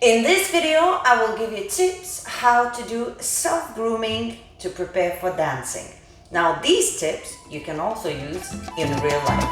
In this video, I will give you tips how to do self-grooming to prepare for dancing. Now, these tips you can also use in real life.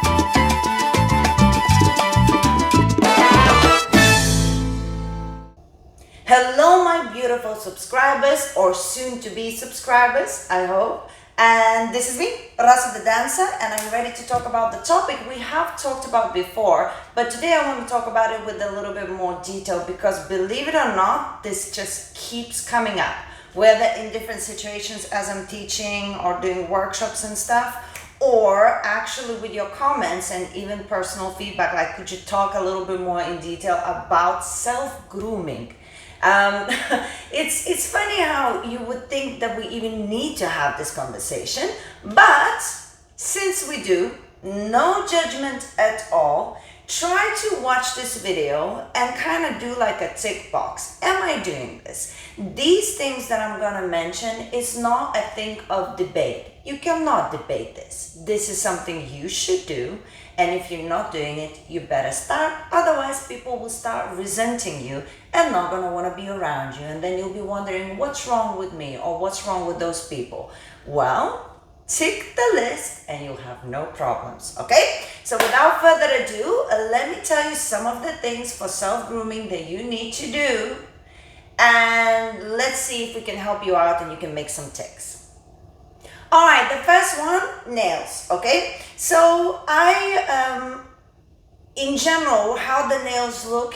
Hello, my beautiful subscribers or soon-to-be subscribers, I hope. And this is me, Rasa the dancer, and I'm ready to talk about the topic we have talked about before, but today I want to talk about it with a little bit more detail because, believe it or not, this just keeps coming up, whether in different situations as I'm teaching or doing workshops and stuff, or actually with your comments and even personal feedback, like could you talk a little bit more in detail about self-grooming. It's funny how you would think that we even need to have this conversation, but since we do, no judgment at all. Try to watch this video and kind of do like a tick box. Am I doing this? These things that I'm going to mention is not a thing of debate. You cannot debate this. This is something you should do. And if you're not doing it, you better start. Otherwise, people will start resenting you and not going to want to be around you. And then you'll be wondering, what's wrong with me or what's wrong with those people? Well, tick the list and you'll have no problems, okay? So without further ado, let me tell you some of the things for self-grooming that you need to do. And let's see if we can help you out and you can make some ticks. All right, the first one, nails, okay? So in general, how the nails look,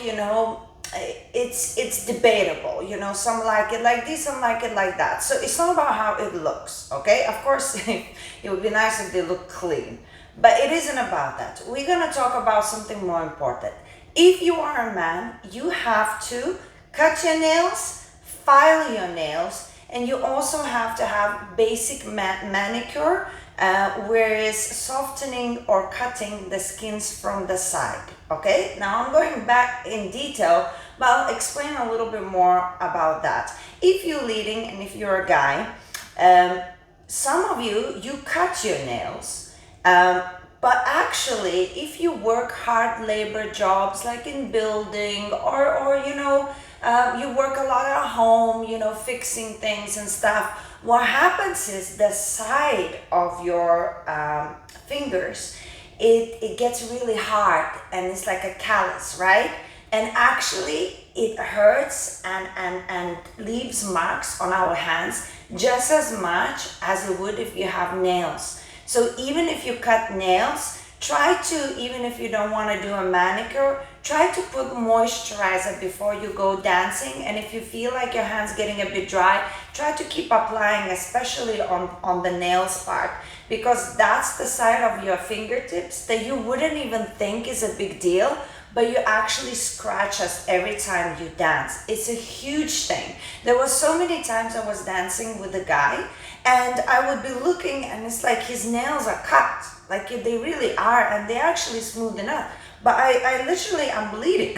it's debatable, some like it like this, some like it like that. So it's not about how it looks, okay? Of course, it would be nice if they look clean, but it isn't about that. We're gonna talk about something more important. If you are a man, you have to cut your nails, file your nails, and you also have to have basic manicure, whereas softening or cutting the skins from the side, okay? Now I'm going back in detail, but I'll explain a little bit more about that. If you're leading and if you're a guy, some of you cut your nails, but actually if you work hard labor jobs like in building or you work a lot at home, fixing things and stuff, what happens is the side of your fingers, it gets really hard and it's like a callus, right? And actually it hurts and leaves marks on our hands just as much as it would if you have nails. So even if you cut nails, try to, even if you don't want to do a manicure, try to put moisturizer before you go dancing. And if you feel like your hand's getting a bit dry, try to keep applying, especially on the nails part, because that's the side of your fingertips that you wouldn't even think is a big deal, but you actually scratch us every time you dance. It's a huge thing. There were so many times I was dancing with a guy and I would be looking and it's like his nails are cut, like they really are, and they're actually smooth enough. But I'm bleeding.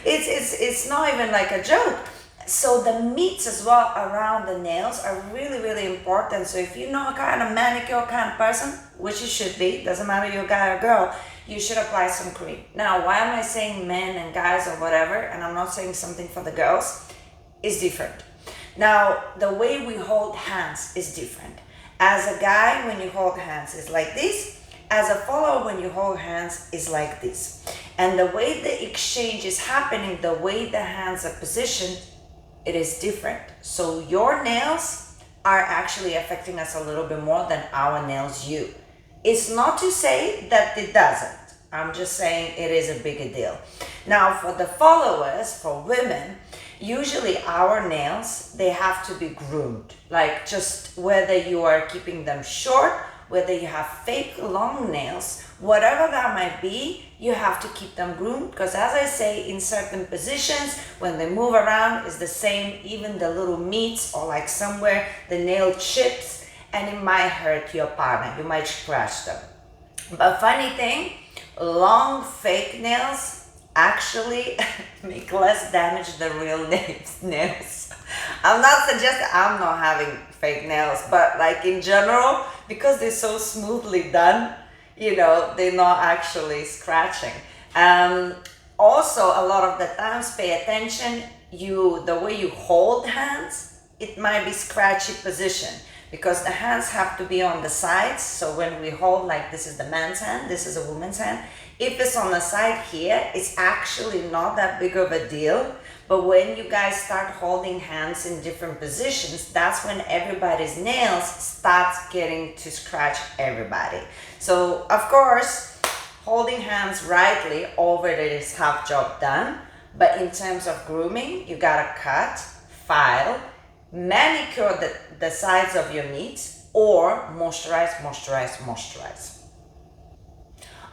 It's not even like a joke. So the meats as well around the nails are really, really important. So if you're not kind of manicure kind of person, which you should be, doesn't matter you're a guy or girl, you should apply some cream. Now, why am I saying men and guys or whatever, and I'm not saying something for the girls, is different. Now, the way we hold hands is different. As a guy, when you hold hands, is like this. As a follower, when you hold hands, is like this. And the way the exchange is happening, the way the hands are positioned, it is different. So your nails are actually affecting us a little bit more than our nails you. It's not to say that it doesn't. I'm just saying it is a bigger deal. Now, for the followers, for women, usually our nails, they have to be groomed. Like just whether you are keeping them short, whether you have fake long nails, whatever that might be, you have to keep them groomed, because as I say, in certain positions, when they move around, it's the same, even the little meats or like somewhere the nail chips and it might hurt your partner, you might scratch them. But funny thing, long fake nails actually make less damage than real nails. I'm not suggesting, I'm not having fake nails, but like in general, because they're so smoothly done, they're not actually scratching. Also, a lot of the times, pay attention, the way you hold hands, it might be scratchy position because the hands have to be on the sides. So when we hold, like this is the man's hand, this is a woman's hand. If it's on the side here, it's actually not that big of a deal. But when you guys start holding hands in different positions, that's when everybody's nails start getting to scratch everybody. So of course, holding hands rightly over it is half job done. But in terms of grooming, you gotta cut, file, manicure the sides of your meat, or moisturize, moisturize, moisturize.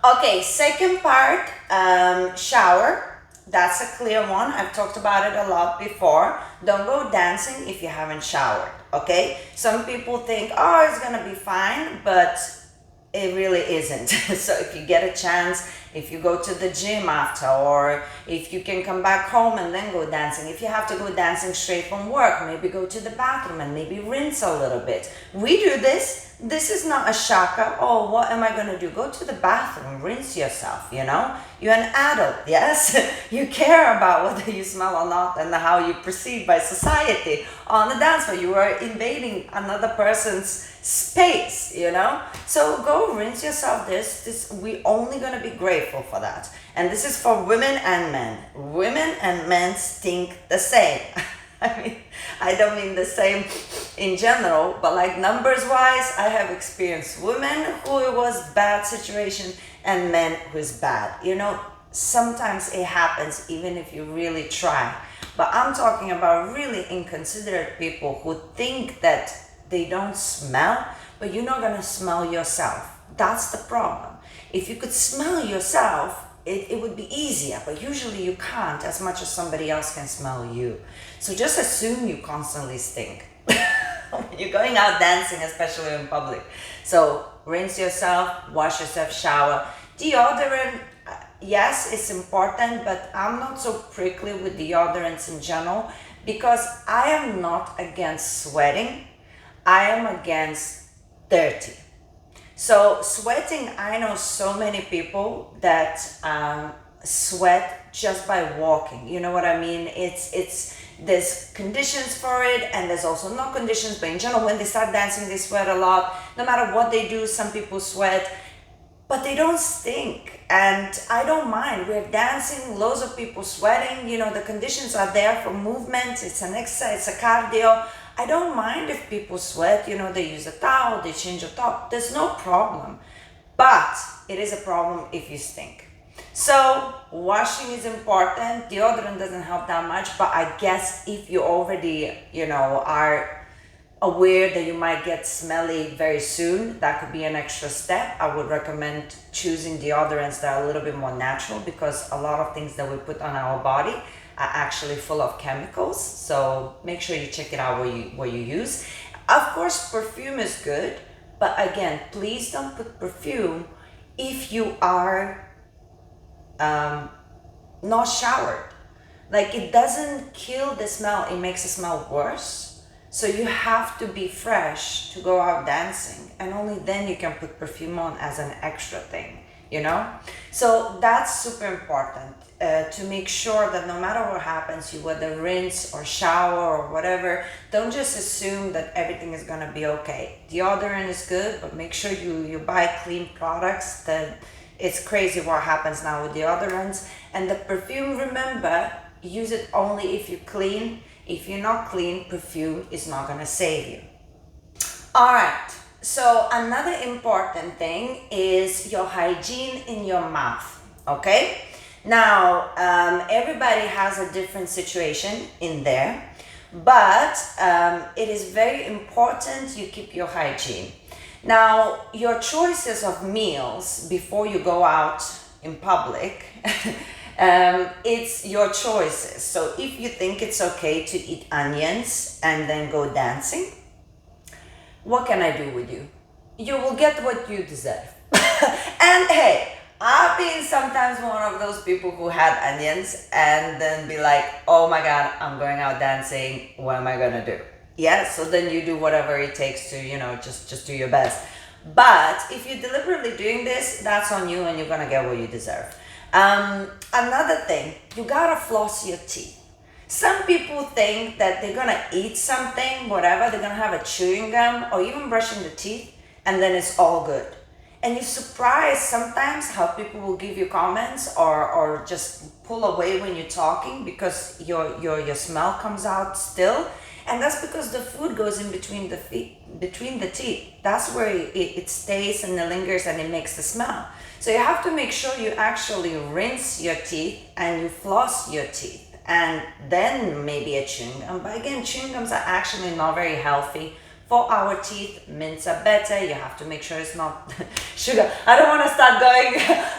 Okay, second part, shower. That's a clear one. I've talked about it a lot before. Don't go dancing if you haven't showered, okay? Some people think, oh, it's gonna be fine, but it really isn't. So if you get a chance, if you go to the gym after, or if you can come back home and then go dancing, if you have to go dancing straight from work, maybe go to the bathroom and maybe rinse a little bit. We do this. This is not a shaka. Oh, what am I going to do? Go to the bathroom, rinse yourself, you know? You're an adult, yes? You care about whether you smell or not and how you perceive by society. On the dance floor, you are invading another person's space, you know? So go rinse yourself. We're only going to be grateful for that. And this is for women and men. Women and men stink the same. I mean, I don't mean the same in general, but like numbers wise, I have experienced women who it was bad situation and men who's bad. You know, sometimes it happens even if you really try. But I'm talking about really inconsiderate people who think that they don't smell, but you're not gonna smell yourself. That's the problem. If you could smell yourself, it would be easier, but usually you can't as much as somebody else can smell you. So just assume you constantly stink when you're going out dancing, especially in public. So rinse yourself, wash yourself, shower. Deodorant, yes, it's important, but I'm not so prickly with deodorants in general because I am not against sweating. I am against dirty. So sweating, I know so many people that sweat just by walking. You know what I mean? There's conditions for it and there's also no conditions, but in general, when they start dancing, they sweat a lot. No matter what they do, some people sweat, but they don't stink. And I don't mind. We're dancing, loads of people sweating, you know, the conditions are there for movement. It's an exercise, it's a cardio. I don't mind if people sweat, you know, they use a towel, they change a top. There's no problem. But it is a problem if you stink. So washing is important. Deodorant doesn't help that much, but I guess if you already, you know, are aware that you might get smelly very soon, that could be an extra step. I would recommend choosing deodorants that are a little bit more natural because a lot of things that we put on our body are actually full of chemicals. So make sure you check it out what you use. Of course, perfume is good, but again, please don't put perfume if you are not showered. Like, it doesn't kill the smell, it makes the smell worse. So you have to be fresh to go out dancing, and only then you can put perfume on as an extra thing, you know? So that's super important, to make sure that no matter what happens, you whether rinse or shower or whatever, don't just assume that everything is gonna be okay. Deodorant is good, but make sure you buy clean products. It's crazy what happens now with deodorants. And the perfume, remember, use it only if you're clean. If you're not clean, perfume is not gonna save you. All right, so another important thing is your hygiene in your mouth, okay? Now, everybody has a different situation in there, but it is very important you keep your hygiene. Now, your choices of meals before you go out in public, it's your choices. So if you think it's okay to eat onions and then go dancing, what can I do with you? You will get what you deserve. And hey, I've been sometimes one of those people who had onions and then be like, oh my God, I'm going out dancing. What am I gonna do? Yeah, so then you do whatever it takes to, you know, just do your best. But if you're deliberately doing this, that's on you and you're gonna get what you deserve. Another thing, you gotta floss your teeth. Some people think that they're gonna eat something, whatever, they're gonna have a chewing gum or even brushing the teeth, and then it's all good. And you're surprised sometimes how people will give you comments or just pull away when you're talking because your smell comes out still. And that's because the food goes in between between the teeth. That's where it stays and it lingers and it makes the smell. So you have to make sure you actually rinse your teeth and you floss your teeth. And then maybe a chewing gum. But again, chewing gums are actually not very healthy for our teeth. Mints are better. You have to make sure it's not sugar. I don't want to start going,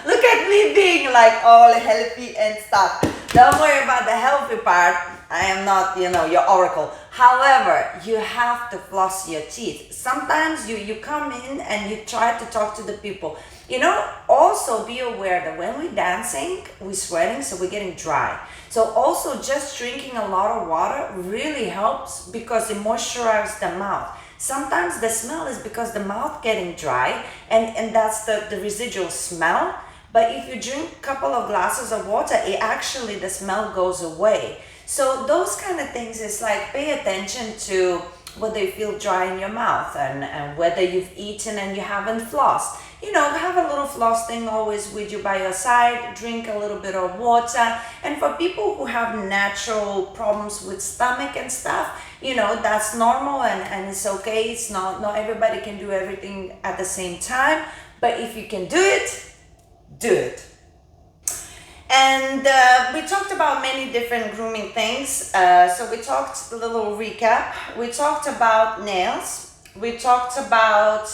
look at me being like all healthy and stuff. Don't worry about the healthy part. I am not, your oracle. However, you have to floss your teeth. Sometimes you come in and you try to talk to the people. Also be aware that when we're dancing, we're sweating, so we're getting dry. So also just drinking a lot of water really helps because it moisturizes the mouth. Sometimes the smell is because the mouth getting dry and that's the residual smell. But if you drink a couple of glasses of water, the smell goes away. So those kind of things is like pay attention to whether you feel dry in your mouth and whether you've eaten and you haven't flossed. Have a little floss thing always with you by your side, drink a little bit of water. And for people who have natural problems with stomach and stuff, that's normal and it's okay. It's not everybody can do everything at the same time. But if you can do it, do it. And we talked about many different grooming things. So we talked a little recap. We talked about nails. We talked about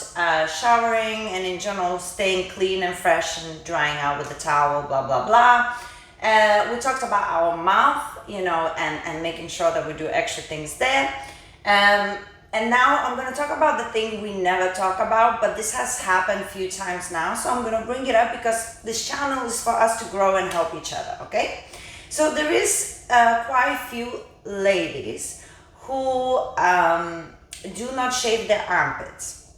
showering and in general staying clean and fresh and drying out with a towel, blah, blah, blah. We talked about our mouth, and making sure that we do extra things there. And now I'm going to talk about the thing we never talk about, but this has happened a few times now. So I'm going to bring it up because this channel is for us to grow and help each other, okay? So there is quite a few ladies who do not shave their armpits.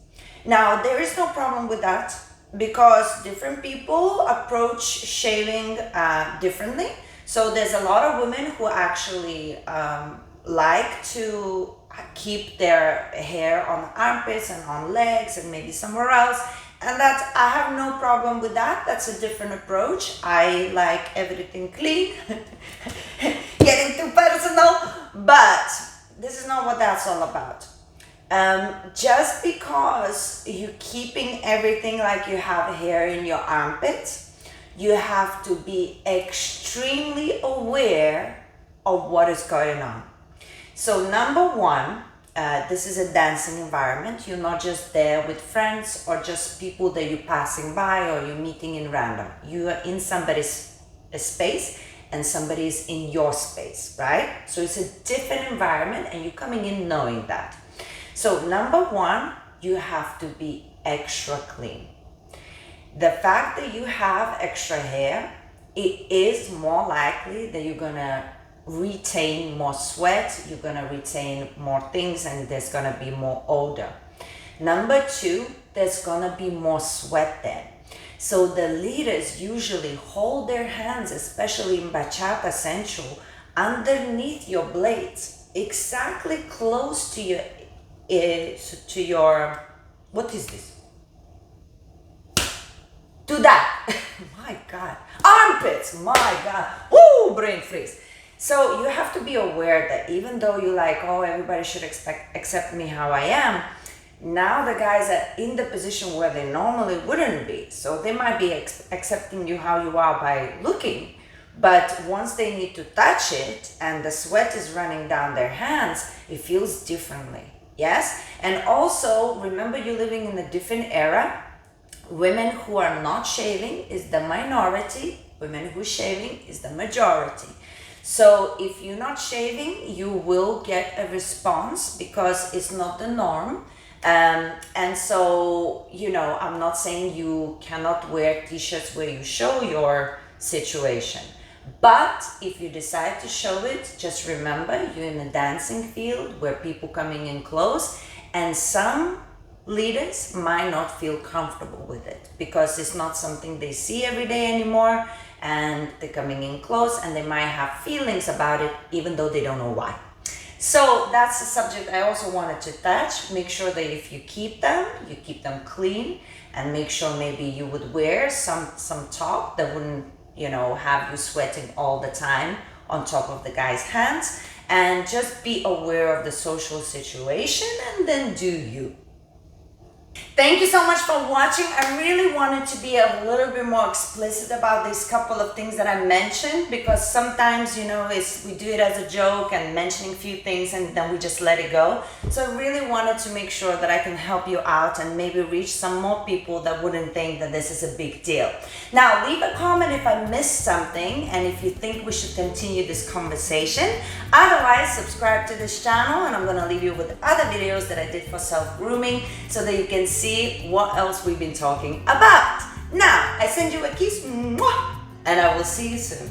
Now, there is no problem with that because different people approach shaving differently. So there's a lot of women who actually like to keep their hair on armpits and on legs and maybe somewhere else. And I have no problem with that. That's a different approach. I like everything clean, getting too personal, but this is not what that's all about. Just because you're keeping everything like you have hair in your armpits, you have to be extremely aware of what is going on. So number one, this is a dancing environment. You're not just there with friends or just people that you're passing by or you're meeting in random. You are in somebody's space and somebody's in your space, right? So it's a different environment and you're coming in knowing that. So number one, you have to be extra clean. The fact that you have extra hair, it is more likely that you're gonna retain more sweat, you're gonna retain more things, and there's gonna be more odor. Number two, there's gonna be more sweat there. So the leaders usually hold their hands, especially in bachata central, underneath your blades, exactly close to your what is this? To that. My God. Armpits. My God. Woo, brain freeze. So you have to be aware that even though you're like, oh, everybody should accept me how I am, now the guys are in the position where they normally wouldn't be. So they might be accepting you how you are by looking, but once they need to touch it and the sweat is running down their hands, it feels differently. Yes? And also, remember you're living in a different era. Women who are not shaving is the minority. Women who are shaving is the majority. So if you're not shaving, you will get a response because it's not the norm. And so, I'm not saying you cannot wear t-shirts where you show your situation. But if you decide to show it, just remember you're in a dancing field where people coming in close, and some leaders might not feel comfortable with it because it's not something they see every day anymore. and they're coming in close and they might have feelings about it even though they don't know why. So that's the subject I also wanted to touch. Make sure that if you keep them clean, and make sure maybe you would wear some top that wouldn't, have you sweating all the time on top of the guy's hands. And just be aware of the social situation and then do you. Thank you so much for watching. I really wanted to be a little bit more explicit about these couple of things that I mentioned, because sometimes, we do it as a joke and mentioning a few things and then we just let it go. So I really wanted to make sure that I can help you out and maybe reach some more people that wouldn't think that this is a big deal. Now, leave a comment if I missed something and if you think we should continue this conversation. Otherwise, subscribe to this channel, and I'm going to leave you with other videos that I did for self-grooming so that you can see what else we've been talking about. Now, I send you a kiss, and I will see you soon.